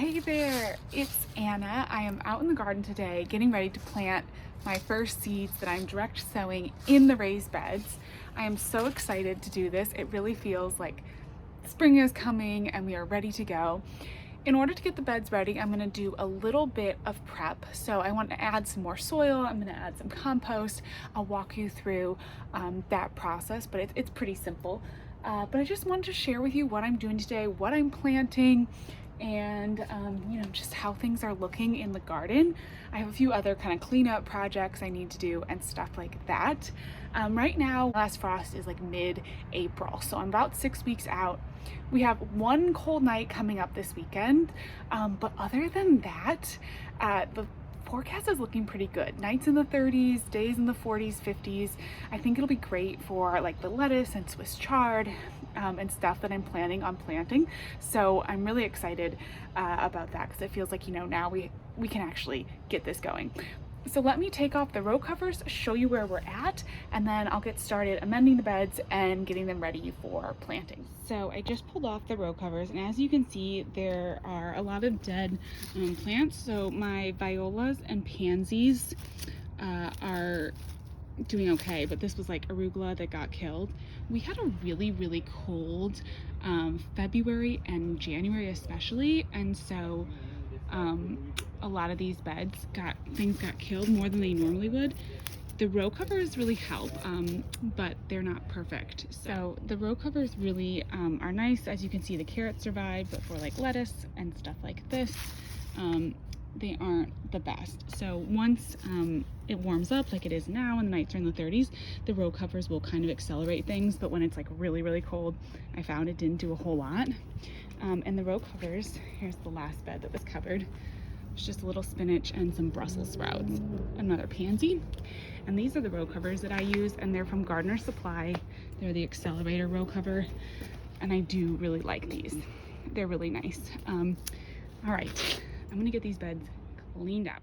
Hey there, it's Anna. I am out in the garden today getting ready to plant my first seeds that I'm direct sowing in the raised beds. I am so excited to do this. It really feels like spring is coming and we are ready to go. In order to get the beds ready, I'm going to do a little bit of prep. So I want to add some more soil. I'm going to add some compost. I'll walk you through that process, but it's pretty simple. But I just wanted to share with you what I'm doing today, what I'm planting, and just how things are looking in the garden. I have a few other kind of cleanup projects I need to do and stuff like that. Right now, last frost is like mid-April, so I'm about 6 weeks out. We have one cold night coming up this weekend, but other than that, the forecast is looking pretty good. Nights in the 30s, days in the 40s, 50s. I think it'll be great for like the lettuce and Swiss chard and stuff that I'm planning on planting. So I'm really excited about that because it feels like, now we can actually get this going. So let me take off the row covers, show you where we're at, and then I'll get started amending the beds and getting them ready for planting. So I just pulled off the row covers, and as you can see, there are a lot of dead plants. So my violas and pansies are doing okay, but this was like arugula that got killed. We had a really cold February and January especially, and so a lot of these beds got killed more than they normally would. The row covers really help, but they're not perfect. So the row covers really are nice. As you can see, the carrots survived, but for like lettuce and stuff like this, they aren't the best. So once it warms up like it is now and the nights are in the 30s, the row covers will kind of accelerate things, but when it's like really cold, I found it didn't do a whole lot. And the row covers, here's the last bed that was covered. It's just a little spinach and some Brussels sprouts, another pansy. And these are the row covers that I use, and they're from Gardener Supply. They're the accelerator row cover, and I do really like these. They're really nice. All right, I'm gonna get these beds cleaned up.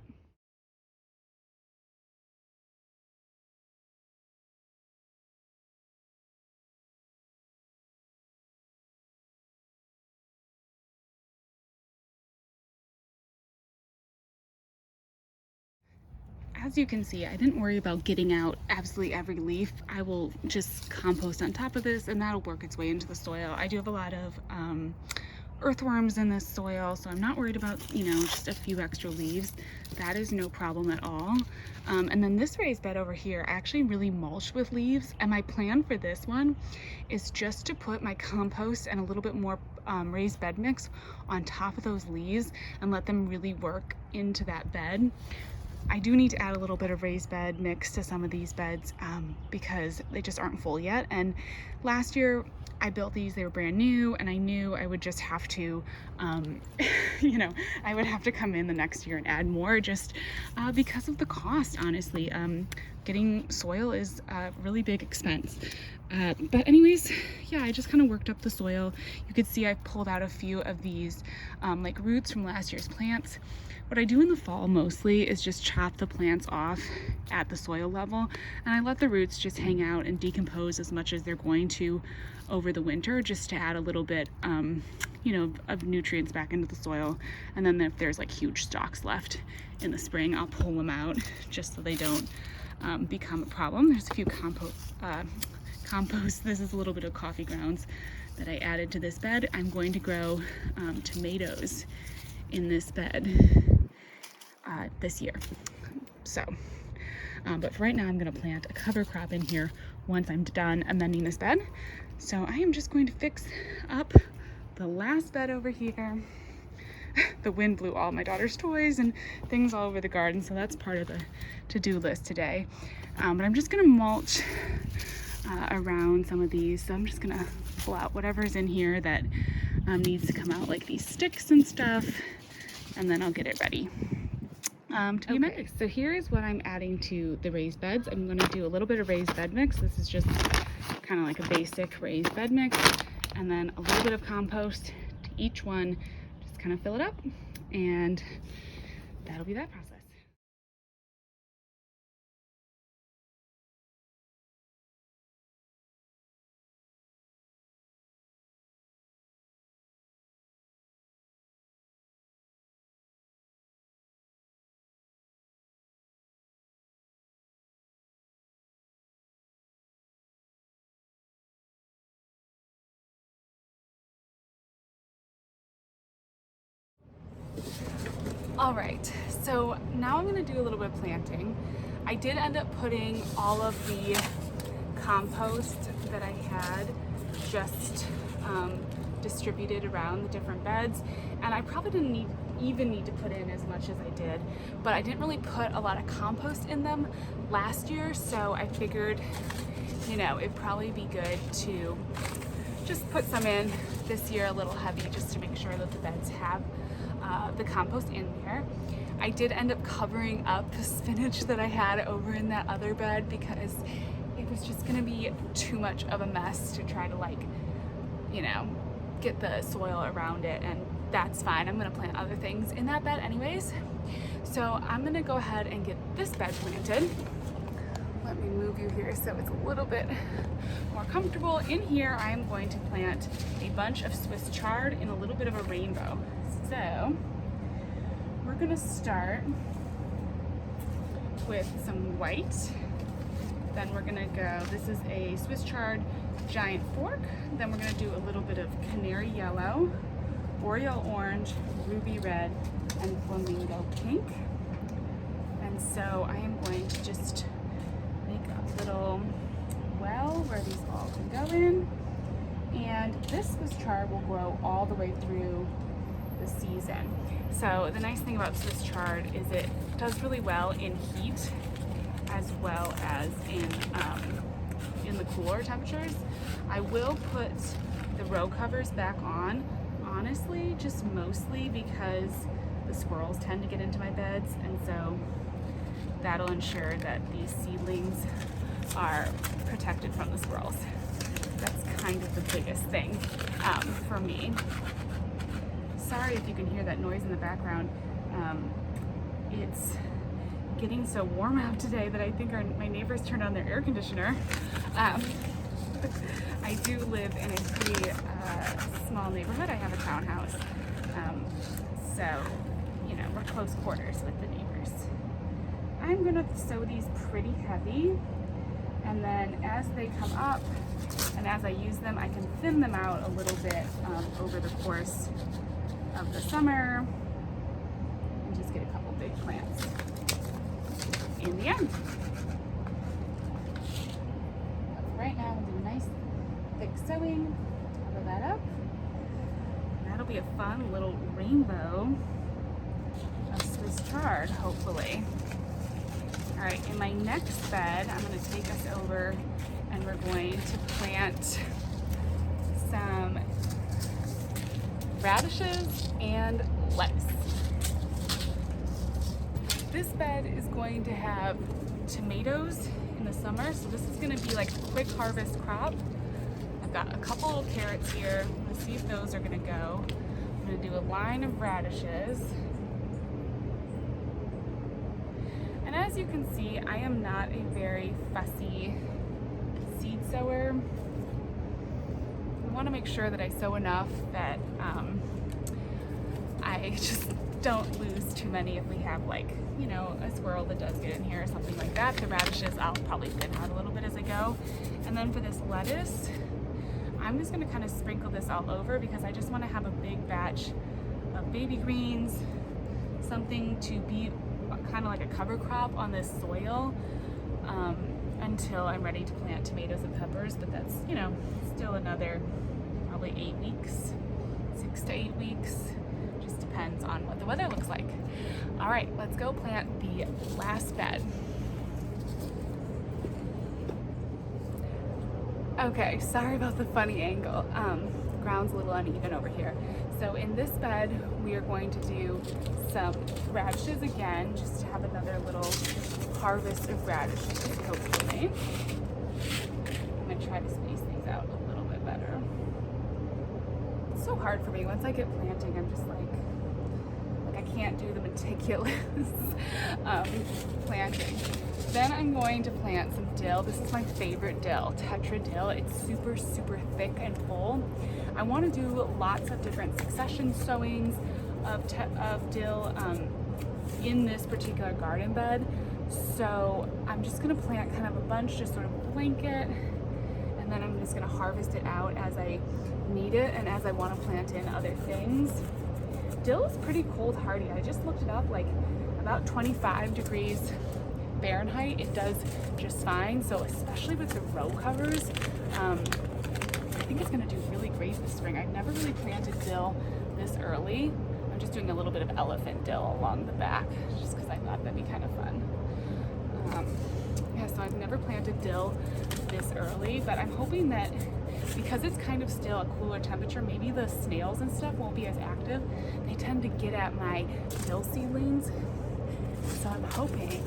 As you can see, I didn't worry about getting out absolutely every leaf. I will just compost on top of this and that'll work its way into the soil. I do have a lot of earthworms in this soil, so I'm not worried about, just a few extra leaves. That is no problem at all. And then this raised bed over here, I actually really mulched with leaves, and my plan for this one is just to put my compost and a little bit more raised bed mix on top of those leaves and let them really work into that bed. I do need to add a little bit of raised bed mix to some of these beds because they just aren't full yet. And last year I built these, they were brand new, and I knew I would just have to, I would have to come in the next year and add more just because of the cost, honestly. Getting soil is a really big expense. But anyways, yeah, I just kind of worked up the soil. You could see I pulled out a few of these like roots from last year's plants. What I do in the fall mostly is just chop the plants off at the soil level, and I let the roots just hang out and decompose as much as they're going to over the winter, just to add a little bit of nutrients back into the soil. And then if there's like huge stalks left in the spring, I'll pull them out just so they don't become a problem. There's a few compost. This is a little bit of coffee grounds that I added to this bed. I'm going to grow tomatoes in this bed this year. So, but for right now, I'm going to plant a cover crop in here once I'm done amending this bed. So I am just going to fix up the last bed over here. The wind blew all my daughter's toys and things all over the garden, so that's part of the to-do list today. But I'm just going to mulch around some of these. So I'm just going to pull out whatever's in here that needs to come out, like these sticks and stuff, and then I'll get it ready to be amended. So here is what I'm adding to the raised beds. I'm going to do a little bit of raised bed mix. This is just kind of like a basic raised bed mix, and then a little bit of compost to each one. Just kind of fill it up, and that'll be that process. All right, so now I'm gonna do a little bit of planting. I did end up putting all of the compost that I had just distributed around the different beds, and I probably didn't even need to put in as much as I did, but I didn't really put a lot of compost in them last year, so I figured, you know, it'd probably be good to just put some in this year, a little heavy, just to make sure that the beds have the compost in there. I did end up covering up the spinach that I had over in that other bed because it was just gonna be too much of a mess to try to, like, you know, get the soil around it, and that's fine. I'm gonna plant other things in that bed anyways. So I'm gonna go ahead and get this bed planted. Let me move you here so it's a little bit more comfortable. In here, I am going to plant a bunch of Swiss chard in a little bit of a rainbow. So we're gonna start with some white. Then we're gonna go, this is a Swiss chard giant fork. Then we're gonna do a little bit of canary yellow, Oriole orange, ruby red, and flamingo pink. And so I am going to just make a little well where these all can go in. And this Swiss chard will grow all the way through the season. So the nice thing about Swiss chard is it does really well in heat as well as in the cooler temperatures. I will put the row covers back on, honestly, just mostly because the squirrels tend to get into my beds, and so that'll ensure that these seedlings are protected from the squirrels. That's kind of the biggest thing for me. Sorry if you can hear that noise in the background. It's getting so warm out today that I think my neighbors turned on their air conditioner. I do live in a pretty small neighborhood. I have a townhouse. So, you know, we're close quarters with the neighbors. I'm gonna sow these pretty heavy, and then as they come up and as I use them, I can thin them out a little bit over the course of the summer and just get a couple big plants in the end. Right now we'll do a nice thick sowing, cover that up. That'll be a fun little rainbow of Swiss chard, hopefully. All right, in my next bed, I'm gonna take us over and we're going to plant some radishes and lettuce. This bed is going to have tomatoes in the summer, so this is going to be like a quick harvest crop. I've got a couple little carrots here. Let's see if those are going to go. I'm going to do a line of radishes. And as you can see, I am not a very fussy seed sower. I want to make sure that I sow enough that I just don't lose too many if we have, like, you know, a squirrel that does get in here or something like that. The radishes I'll probably thin out a little bit as I go. And then for this lettuce, I'm just going to kind of sprinkle this all over because I just want to have a big batch of baby greens, something to be kind of like a cover crop on this soil until I'm ready to plant tomatoes and peppers. But that's, you know, still another probably 8 weeks, 6 to 8 weeks. Just depends on what the weather looks like. All right, let's go plant the last bed. Okay, sorry about the funny angle. The ground's a little uneven over here. So in this bed, we are going to do some radishes again, just to have another little harvest of radishes, hopefully. I'm gonna try to space these out a little bit better. It's so hard for me. Once I get planting, I'm just like I can't do the meticulous planting. Then I'm going to plant some dill. This is my favorite dill, Tetra dill. It's super, super thick and full. I want to do lots of different succession sowings of dill in this particular garden bed. So I'm just going to plant kind of a bunch, just sort of blanket, and then I'm just going to harvest it out as I need it and as I want to plant in other things. dill is pretty cold hardy. I just looked it up, like about 25 degrees Fahrenheit, it does just fine. So especially with the row covers, I think it's gonna do really great this spring. I've never really planted dill this early. I'm just doing a little bit of elephant dill along the back just because I thought that'd be kind of fun. Yeah, so I've never planted dill this early, but I'm hoping that because it's kind of still a cooler temperature, maybe the snails and stuff won't be as active. They tend to get at my dill seedlings. So I'm hoping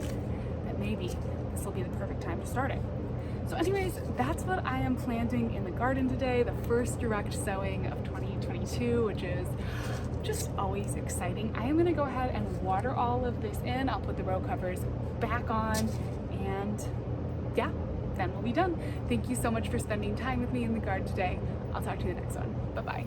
that maybe this will be the perfect time to start it. So anyways, that's what I am planting in the garden today, the first direct sowing of 2022, which is just always exciting. I am gonna go ahead and water all of this in. I'll put the row covers back on, and yeah, then we'll be done. Thank you so much for spending time with me in the garden today. I'll talk to you in the next one. Bye-bye.